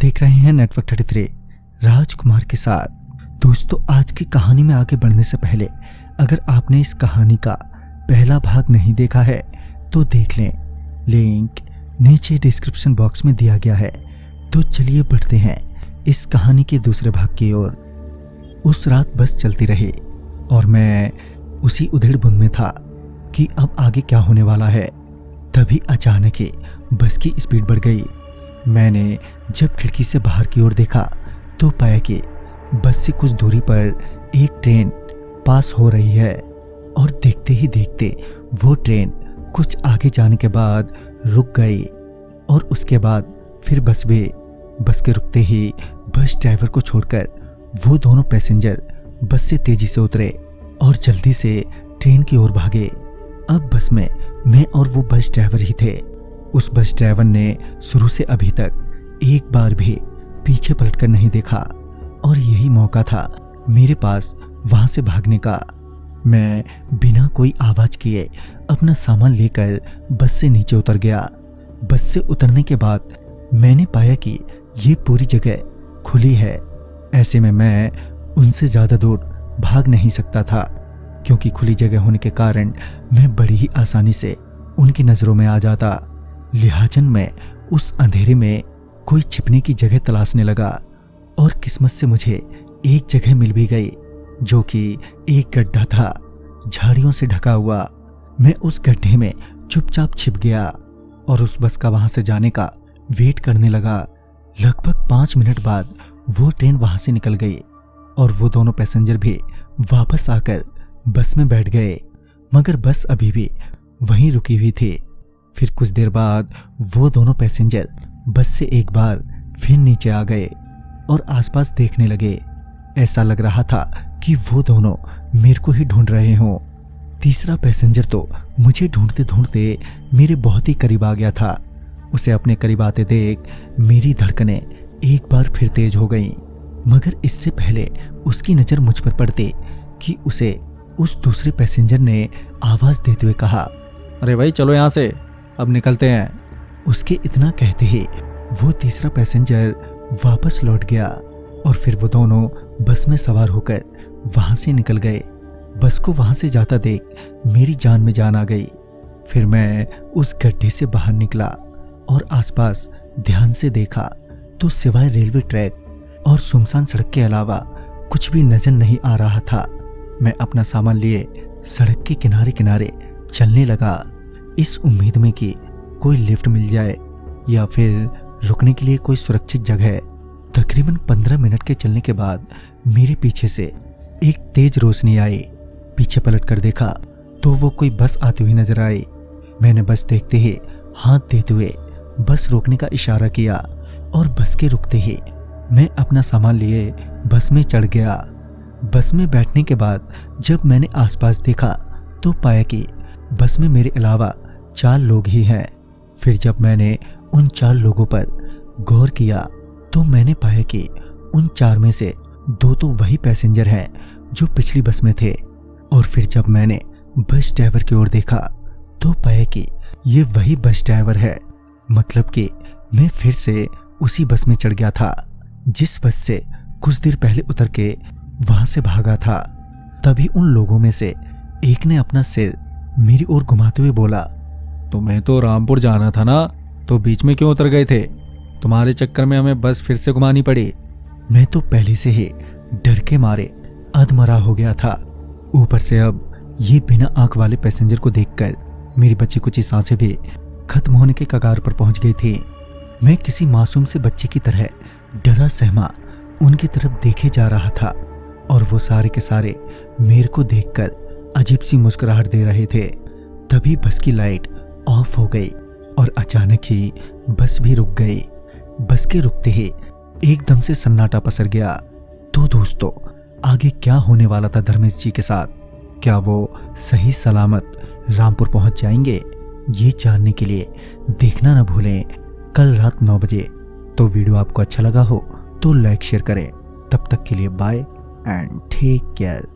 देख रहे हैं नेटवर्क 33 राजकुमार के साथ। दोस्तों, आज की कहानी में आगे बढ़ने से पहले अगर आपने इस कहानी का पहला भाग नहीं देखा है तो देख लें, लिंक नीचे डिस्क्रिप्शन बॉक्स में दिया गया है। तो चलिए बढ़ते हैं इस कहानी के दूसरे भाग की ओर। उस रात बस चलती रही और मैं उसी उधेड़-बुन में था कि अब आगे क्या होने वाला है। तभी अचानक ही बस की स्पीड बढ़ गई। मैंने जब खिड़की से बाहर की ओर देखा तो पाया कि बस से कुछ दूरी पर एक ट्रेन पास हो रही है और देखते ही देखते वो ट्रेन कुछ आगे जाने के बाद रुक गई और उसके बाद फिर बस भी। बस के रुकते ही बस ड्राइवर को छोड़कर वो दोनों पैसेंजर बस से तेजी से उतरे और जल्दी से ट्रेन की ओर भागे। अब बस में मैं और वो बस ड्राइवर ही थे। उस बस ड्राइवर ने शुरू से अभी तक एक बार भी पीछे पलटकर नहीं देखा और यही मौका था मेरे पास वहां से भागने का। मैं बिना कोई आवाज किए अपना सामान लेकर बस से नीचे उतर गया। बस से उतरने के बाद मैंने पाया कि ये पूरी जगह खुली है। ऐसे में मैं उनसे ज्यादा दूर भाग नहीं सकता था क्योंकि खुली जगह होने के कारण मैं बड़ी ही आसानी से उनकी नजरों में आ जाता। लिहाजन मैं उस अंधेरे में कोई छिपने की जगह तलाशने लगा और किस्मत से मुझे एक जगह मिल भी गई जो कि एक गड्ढा था, झाड़ियों से ढका हुआ। मैं उस गड्ढे में चुपचाप छिप गया और उस बस का वहां से जाने का वेट करने लगा। लगभग 5 मिनट बाद वो ट्रेन वहां से निकल गई और वो दोनों पैसेंजर भी वापस आकर बस में बैठ गए, मगर बस अभी भी वहीं रुकी हुई थी। फिर कुछ देर बाद वो दोनों पैसेंजर बस से एक बार फिर नीचे आ गए और आसपास देखने लगे। ऐसा लग रहा था कि वो दोनों मेरे को ही ढूंढ रहे हों। तीसरा पैसेंजर तो मुझे ढूंढते ढूंढते मेरे बहुत ही करीब आ गया था। उसे अपने करीब आते देख मेरी धड़कनें एक बार फिर तेज हो गईं, मगर इससे पहले उसकी नज़र मुझ पर पड़ते कि उसे उस दूसरे पैसेंजर ने आवाज देते हुए कहा, अरे भाई चलो यहाँ से, अब निकलते हैं। उसके इतना कहते ही वो तीसरा पैसेंजर वापस लौट गया और फिर वो दोनों बस में सवार होकर वहां से निकल गए। बस को वहां से जाता देख मेरी जान में जान आ गई। फिर मैं उस गड्ढे से बाहर निकला और आसपास ध्यान से देखा तो सिवाय रेलवे ट्रैक और सुनसान सड़क के अलावा कुछ भी नजर नहीं आ रहा था। मैं अपना सामान लिए सड़क के किनारे किनारे चलने लगा, इस उम्मीद में कि कोई लिफ्ट मिल जाए या फिर रुकने के लिए कोई सुरक्षित जगह। तकरीबन 15 मिनट के चलने के बाद मेरे पीछे से एक तेज रोशनी आई। पीछे पलट कर देखा तो वो कोई बस आती हुई नजर आई। मैंने बस देखते ही हाथ देते हुए बस रोकने का इशारा किया और बस के रुकते ही मैं अपना सामान लिए बस में चढ़ गया। बस में बैठने के बाद जब मैंने आसपास देखा तो पाया कि बस में मेरे अलावा 4 लोग ही हैं। फिर जब मैंने उन 4 लोगों पर गौर किया तो मैंने पाया कि उन 4 में से 2 तो वही पैसेंजर हैं जो पिछली बस में थे। और फिर जब मैंने बस ड्राइवर की ओर देखा तो पाया कि ये वही बस ड्राइवर है। मतलब कि मैं फिर से उसी बस में चढ़ गया था जिस बस से कुछ देर पहले उतर के वहां से भागा था। तभी उन लोगों में से एक ने अपना सिर मेरी ओर घुमाते हुए बोला, तुम्हें तो रामपुर जाना था ना, तो बीच में क्यों उतर गए थे? तुम्हारे चक्कर में हमें बस फिर से घुमानी पड़ी। मैं तो पहले से ही डर के मारे अधमरा हो गया था। ऊपर से अब ये बिना आंख वाले पैसेंजर को देखकर मेरी बच्ची कुछ सांसें भी खत्म होने के कगार पर पहुंच गई थी। मैं किसी मासूम से बच्चे की तरह डरा सहमा उनकी तरफ देखे जा रहा था और वो सारे के सारे मेरे को देखकर अजीब सी मुस्कुराहट दे रहे थे। तभी बस की लाइट ऑफ हो गई और अचानक ही बस भी रुक गई। बस के रुकते ही एकदम से सन्नाटा पसर गया। तो दोस्तों, आगे क्या होने वाला था धर्मेश जी के साथ? क्या वो सही सलामत रामपुर पहुंच जाएंगे? ये जानने के लिए देखना ना भूलें कल रात 9 बजे। तो वीडियो आपको अच्छा लगा हो तो लाइक शेयर करें। तब तक के लिए बाय एंड टेक केयर।